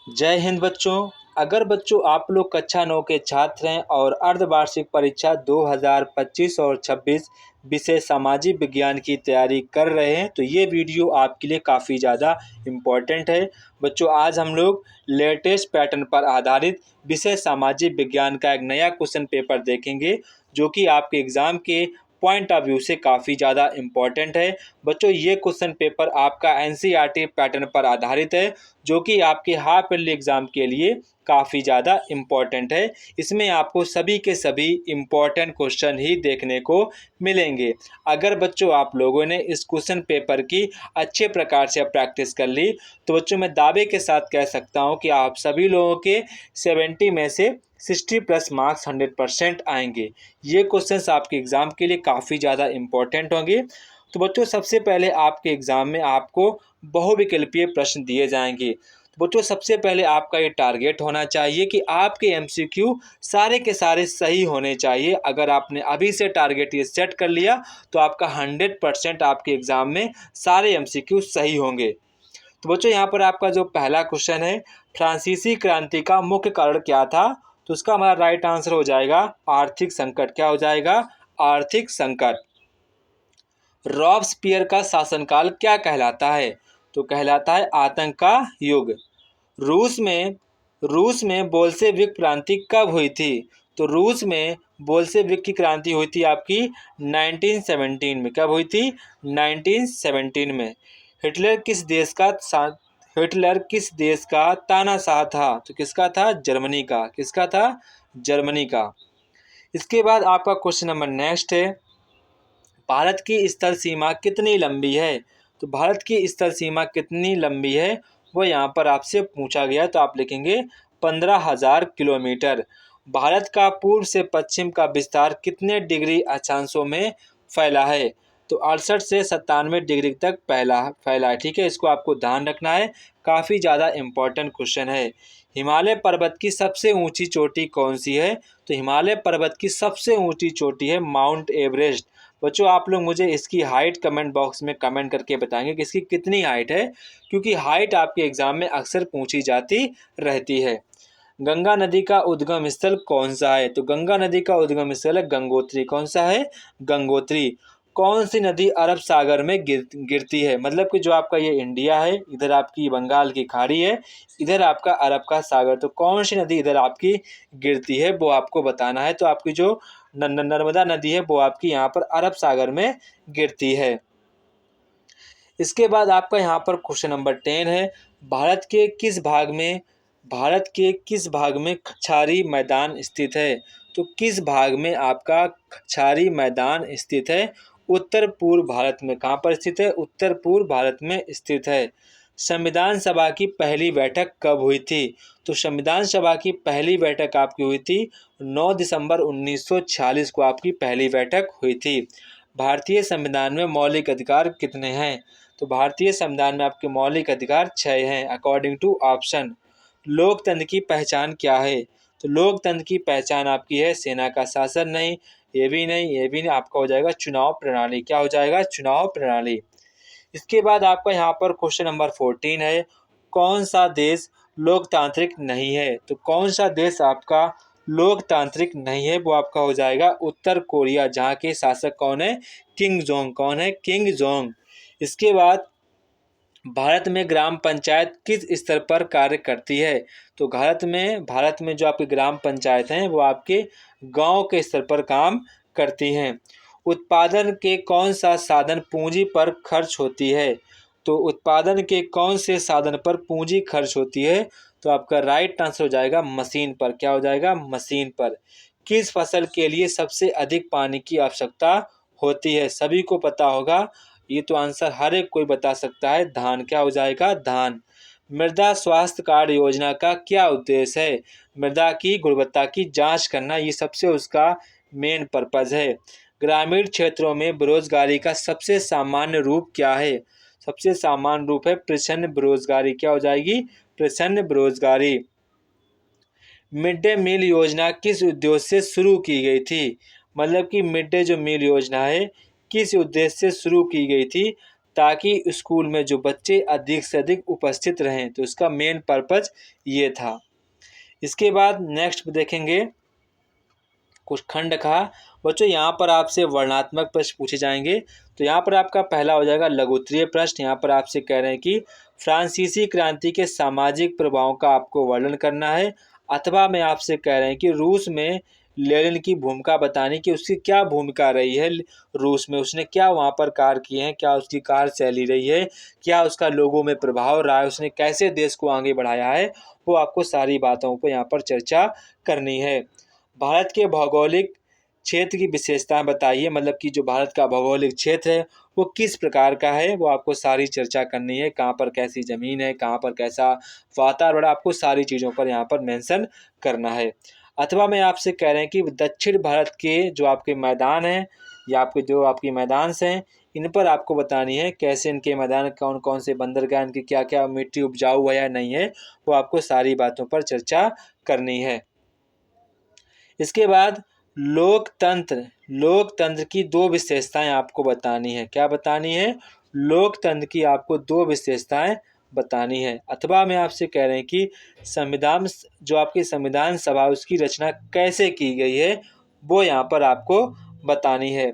जय हिंद बच्चों। अगर बच्चों आप लोग कक्षा 9 के छात्र हैं और अर्धवार्षिक परीक्षा 2025 और 26 विषय सामाजिक विज्ञान की तैयारी कर रहे हैं तो ये वीडियो आपके लिए काफ़ी ज़्यादा इम्पोर्टेंट है। बच्चों आज हम लोग लेटेस्ट पैटर्न पर आधारित विषय सामाजिक विज्ञान का एक नया क्वेश्चन पेपर देखेंगे जो कि आपके एग्ज़ाम के पॉइंट ऑफ व्यू से काफ़ी ज़्यादा इम्पॉर्टेंट है। बच्चों ये क्वेश्चन पेपर आपका एनसीईआरटी पैटर्न पर आधारित है जो कि आपके हाफ ईयरली एग्ज़ाम के लिए काफ़ी ज़्यादा इम्पॉर्टेंट है। इसमें आपको सभी के सभी इम्पॉर्टेंट क्वेश्चन ही देखने को मिलेंगे। अगर बच्चों आप लोगों ने इस क्वेश्चन पेपर की अच्छे प्रकार से प्रैक्टिस कर ली तो बच्चों मैं दावे के साथ कह सकता हूँ कि आप सभी लोगों के 70 में से 60+ मार्क्स 100% आएंगे। ये क्वेश्चंस आपके एग्ज़ाम के लिए काफ़ी ज़्यादा इम्पोर्टेंट होंगे। तो बच्चों सबसे पहले आपके एग्ज़ाम में आपको बहुविकल्पीय प्रश्न दिए जाएंगे। तो बच्चों सबसे पहले आपका ये टारगेट होना चाहिए कि आपके एमसीक्यू सारे के सारे सही होने चाहिए। अगर आपने अभी से टारगेट ये सेट कर लिया तो आपका 100% आपके एग्ज़ाम में सारे एमसीक्यू सही होंगे। तो बच्चों यहाँ पर आपका जो पहला क्वेश्चन है, फ्रांसीसी क्रांति का मुख्य कारण क्या था? तो उसका हमारा राइट आंसर हो जाएगा आर्थिक संकट। क्या हो जाएगा? आर्थिक संकट। रॉबस्पियर का शासनकाल क्या कहलाता है? तो कहलाता है आतंक का युग। रूस में बोल्शेविक क्रांति कब हुई थी? तो रूस में बोल्शेविक की क्रांति हुई थी आपकी 1917 में। कब हुई थी? 1917 में। हिटलर किस देश का तानाशाह था? तो किसका था? जर्मनी का। किसका था? जर्मनी का। इसके बाद आपका क्वेश्चन नंबर नेक्स्ट है, भारत की स्थल सीमा कितनी लंबी है? तो भारत की स्थल सीमा कितनी लंबी है वो यहाँ पर आपसे पूछा गया। तो आप लिखेंगे 15,000 किलोमीटर। भारत का पूर्व से पश्चिम का विस्तार कितने डिग्री अक्षांशों में फैला है? तो 68 से 97 डिग्री तक फैला है। ठीक है, इसको आपको ध्यान रखना है, काफ़ी ज़्यादा इम्पोर्टेंट क्वेश्चन है। हिमालय पर्वत की सबसे ऊंची चोटी कौन सी है? तो हिमालय पर्वत की सबसे ऊंची चोटी है माउंट एवरेस्ट। बच्चों आप लोग मुझे इसकी हाइट कमेंट बॉक्स में कमेंट करके बताएंगे कि इसकी कितनी हाइट है, क्योंकि हाइट आपके एग्जाम में अक्सर पूछी जाती रहती है। गंगा नदी का उद्गम स्थल कौन सा है? तो गंगा नदी का उद्गम स्थल है गंगोत्री। कौन सा है? गंगोत्री। कौन सी नदी अरब सागर में गिरती है? मतलब कि जो आपका ये इंडिया है, इधर आपकी बंगाल की खाड़ी है, इधर आपका अरब का सागर, तो कौन सी नदी इधर आपकी गिरती है वो आपको बताना है। तो आपकी जो नर्मदा नदी है वो आपकी यहाँ पर अरब सागर में गिरती है। इसके बाद आपका यहाँ पर क्वेश्चन नंबर 10 है, भारत के किस भाग में क्षारी मैदान स्थित है? तो किस भाग में आपका क्षारी मैदान स्थित है? उत्तर पूर्व भारत में। कहाँ पर स्थित है? उत्तर पूर्व भारत में स्थित है। संविधान सभा की पहली बैठक कब हुई थी? तो संविधान सभा की पहली बैठक आपकी हुई थी 9 दिसंबर 1946 को आपकी पहली बैठक हुई थी। भारतीय संविधान में मौलिक अधिकार कितने हैं? तो भारतीय संविधान में आपके मौलिक अधिकार 6 हैं अकॉर्डिंग टू ऑप्शन। लोकतंत्र की पहचान क्या है? तो लोकतंत्र की पहचान आपकी है सेना का शासन नहीं, ये भी नहीं, ये भी नहीं, आपका हो जाएगा चुनाव प्रणाली। क्या हो जाएगा? चुनाव प्रणाली। इसके बाद आपका यहाँ पर क्वेश्चन नंबर 14 है, कौन सा देश लोकतांत्रिक नहीं है? तो कौन सा देश आपका लोकतांत्रिक नहीं है वो आपका हो जाएगा उत्तर कोरिया, जहाँ के शासक कौन है? King Jong. कौन है? King Jong. इसके बाद भारत में ग्राम पंचायत किस स्तर पर कार्य करती है? तो भारत में जो आपकी ग्राम पंचायत हैं वो आपके गांव के स्तर पर काम करती हैं। उत्पादन के कौन सा साधन पूंजी पर खर्च होती है? तो उत्पादन के कौन से साधन पर पूंजी खर्च होती है? तो आपका राइट आंसर हो जाएगा मशीन पर। क्या हो जाएगा? मशीन पर। किस फसल के लिए सबसे अधिक पानी की आवश्यकता होती है? सभी को पता होगा, ये तो आंसर हर एक कोई बता सकता है, धान। क्या हो जाएगा? धान। मृदा स्वास्थ्य कार्ड योजना का क्या उद्देश्य है? मृदा की गुणवत्ता की जांच करना, ये सबसे उसका मेन पर्पज है। ग्रामीण क्षेत्रों में बेरोजगारी का सबसे सामान्य रूप क्या है? सबसे सामान्य रूप है प्रच्छन्न बेरोजगारी। क्या हो जाएगी? प्रच्छन्न बेरोजगारी। मिड डे मील योजना किस उद्देश्य से शुरू की गई थी? मतलब कि मिड डे जो मील योजना है किस उद्देश्य से शुरू की गई थी? ताकि स्कूल में जो बच्चे अधिक से अधिक उपस्थित रहें। तो इसका मेन पर्पज ये था। इसके बाद नेक्स्ट देखेंगे कुछ खंड कहा। बच्चों यहाँ पर आपसे वर्णनात्मक प्रश्न पूछे जाएंगे। तो यहाँ पर आपका पहला हो जाएगा लघुत्तरीय प्रश्न। यहाँ पर आपसे कह रहे हैं कि फ्रांसीसी क्रांति के सामाजिक प्रभावों का आपको वर्णन करना है, अथवा में आपसे कह रहे हैं कि रूस में लेनिन की भूमिका बताने की उसकी क्या भूमिका रही है, रूस में उसने क्या वहाँ पर कार्य किए हैं, क्या उसकी कार्यशैली रही है, क्या उसका लोगों में प्रभाव रहा है, उसने कैसे देश को आगे बढ़ाया है, वो आपको सारी बातों को यहाँ पर चर्चा करनी है। भारत के भौगोलिक क्षेत्र की विशेषताएं बताइए, मतलब कि जो भारत का भौगोलिक क्षेत्र है वो किस प्रकार का है, वो आपको सारी चर्चा करनी है। कहाँ पर कैसी ज़मीन है, कहाँ पर कैसा वातावरण, आपको सारी चीज़ों पर यहाँ पर मेंशन करना है। अथवा मैं आपसे कह रहे हैं कि दक्षिण भारत के जो आपके मैदान हैं या आपके जो आपके मैदान हैं, इन पर आपको बतानी है कैसे इनके मैदान, कौन कौन से बंदरगाह, इनकी क्या क्या मिट्टी उपजाऊ है या नहीं है, वो आपको सारी बातों पर चर्चा करनी है। इसके बाद लोकतंत्र की दो विशेषताएं आपको बतानी है। क्या बतानी है? लोकतंत्र की आपको दो विशेषताएं बतानी है। अथवा मैं आपसे कह रहे हैं कि संविधान, जो आपकी संविधान सभा उसकी रचना कैसे की गई है, वो यहाँ पर आपको बतानी है।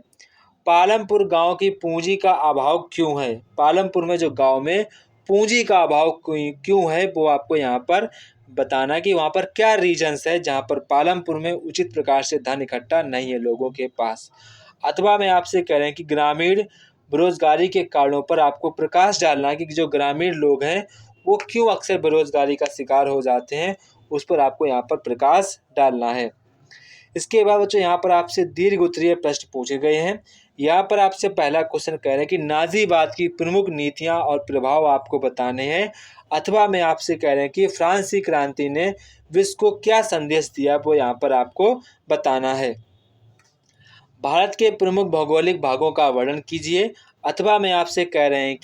पालमपुर गांव की पूंजी का अभाव क्यों है? पालमपुर में जो गांव में पूंजी का अभाव क्यों है, वो आपको यहाँ पर बताना कि वहाँ पर क्या रीजंस है जहाँ पर पालमपुर में उचित प्रकार से धन इकट्ठा नहीं है लोगों के पास। अथवा मैं आपसे कह रहे हैं कि ग्रामीण बेरोजगारी के कारणों पर आपको प्रकाश डालना है कि जो ग्रामीण लोग हैं वो क्यों अक्सर बेरोजगारी का शिकार हो जाते हैं, उस पर आपको यहाँ पर प्रकाश डालना है। इसके बाद बच्चों यहाँ पर आपसे दीर्घ उत्तरीय प्रश्न पूछे गए हैं। यहाँ पर आपसे पहला क्वेश्चन कह रहे हैं कि नाजीवाद की प्रमुख नीतियाँ और प्रभाव आपको बताने हैं। अथवा मैं आपसे कह रहे हैं कि फ्रांसीसी क्रांति ने विश्व को क्या संदेश दिया, वो यहाँ पर आपको बताना है। भारत के प्रमुख भौगोलिक भागों का वर्णन कीजिए। अथवा मैं आपसे कह रहे हैं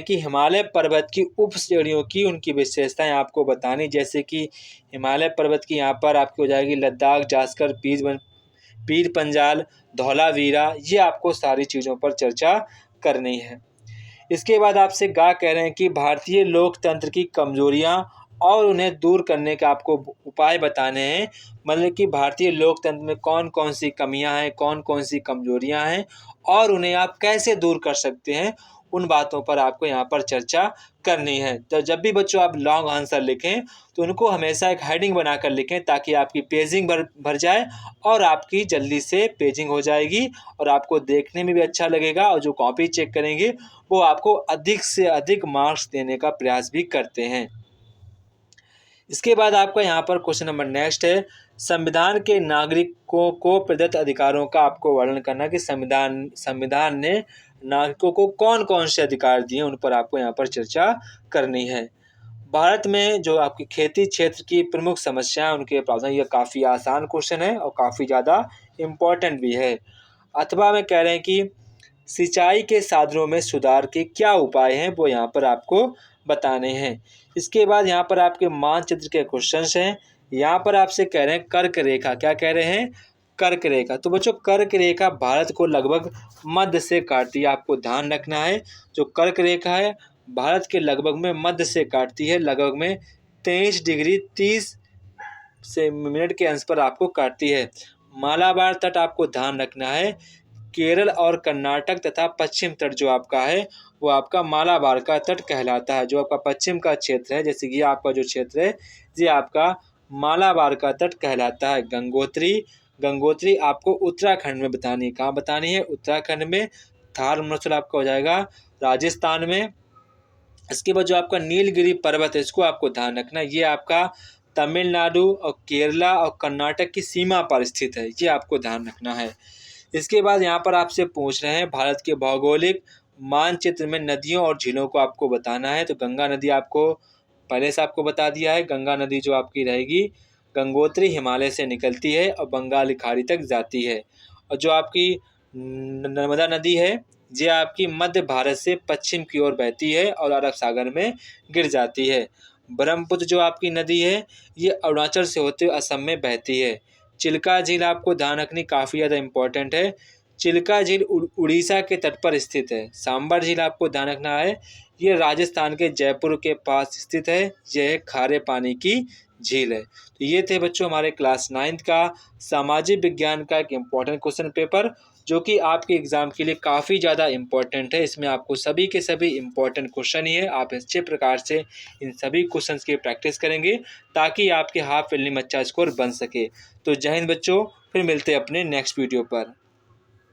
कि हिमालय पर्वत की उप श्रेणियों की उनकी विशेषताएं आपको बतानी, जैसे कि हिमालय पर्वत की यहाँ पर आपकी हो जाएगी लद्दाख, जास्कर, पीर पंजाल, धौलावीरा, ये आपको सारी चीज़ों पर चर्चा करनी है। इसके बाद आपसे कह रहे हैं कि भारतीय लोकतंत्र की कमजोरियां और उन्हें दूर करने का आपको उपाय बताने हैं, मतलब कि भारतीय लोकतंत्र में कौन कौन सी कमियां हैं, कौन कौन सी कमजोरियां हैं और उन्हें आप कैसे दूर कर सकते हैं, उन बातों पर आपको यहाँ पर चर्चा करनी है। तो जब भी बच्चों आप लॉन्ग आंसर लिखें तो उनको हमेशा एक हेडिंग बनाकर लिखें ताकि आपकी पेजिंग भर जाए और आपकी जल्दी से पेजिंग हो जाएगी और आपको देखने में भी अच्छा लगेगा, और जो कॉपी चेक करेंगे वो आपको अधिक से अधिक मार्क्स देने का प्रयास भी करते हैं। इसके बाद आपका यहाँ पर क्वेश्चन नंबर नेक्स्ट है, संविधान के नागरिकों को प्रदत्त अधिकारों का आपको वर्णन करना कि संविधान ने नागरिकों को कौन कौन से अधिकार दिए, उन पर आपको यहाँ पर चर्चा करनी है। भारत में जो आपकी खेती क्षेत्र की प्रमुख समस्याएं, उनके प्रावधान, ये काफ़ी आसान क्वेश्चन है और काफ़ी ज़्यादा इम्पोर्टेंट भी है। अथवा में कह रहे हैं कि सिंचाई के साधनों में सुधार के क्या उपाय हैं, वो यहाँ पर आपको बताने हैं। इसके बाद यहाँ पर आपके मानचित्र के क्वेश्चंस हैं। यहाँ पर आपसे कह रहे हैं कर्क रेखा, क्या कह रहे हैं? कर्क रेखा। तो बच्चों कर्क रेखा भारत को लगभग मध्य से काटती है, आपको ध्यान रखना है। जो कर्क रेखा है भारत के लगभग में मध्य से काटती है, लगभग में 23 डिग्री 30 से मिनट के अंश पर आपको काटती है। मालाबार तट आपको ध्यान रखना है। केरल और कर्नाटक तथा पश्चिम तट जो आपका है वो आपका मालाबार का तट कहलाता है। जो आपका पश्चिम का क्षेत्र है, जैसे कि आपका जो क्षेत्र है ये आपका मालाबार का तट कहलाता है। गंगोत्री आपको उत्तराखंड में बतानी है। कहाँ बतानी है? उत्तराखंड में। थार अरुणाचल आपका हो जाएगा राजस्थान में। इसके बाद जो आपका नीलगिरी पर्वत है इसको आपको ध्यान रखना है, ये आपका तमिलनाडु और केरला और कर्नाटक की सीमा पर स्थित है, ये आपको ध्यान रखना है। इसके बाद यहाँ पर आपसे पूछ रहे हैं भारत के भौगोलिक मानचित्र में नदियों और झीलों को आपको बताना है। तो गंगा नदी आपको पहले से आपको बता दिया है। गंगा नदी जो आपकी रहेगी गंगोत्री हिमालय से निकलती है और बंगाल की खाड़ी तक जाती है। और जो आपकी नर्मदा नदी है ये आपकी मध्य भारत से पश्चिम की ओर बहती है और अरब सागर में गिर जाती है। ब्रह्मपुत्र जो आपकी नदी है ये अरुणाचल से होते हुए असम में बहती है। चिल्का झील आपको ध्यान रखनी, काफ़ी ज़्यादा इम्पोर्टेंट है। चिल्का झील उड़ीसा के तट पर स्थित है। सांबर झील आपको ध्यान रखना है, ये राजस्थान के जयपुर के पास स्थित है। यह खारे पानी की झील है। तो ये थे बच्चों हमारे क्लास 9th का सामाजिक विज्ञान का एक इम्पॉर्टेंट क्वेश्चन पेपर, जो कि आपके एग्जाम के लिए काफ़ी ज़्यादा इम्पोर्टेंट है। इसमें आपको सभी के सभी इम्पोर्टेंट क्वेश्चन ही है। आप अच्छे प्रकार से इन सभी क्वेश्चंस की प्रैक्टिस करेंगे ताकि आपके हाफ फिल्म अच्छा स्कोर बन सके। तो जय हिंद बच्चों, फिर मिलते हैं अपने नेक्स्ट वीडियो पर।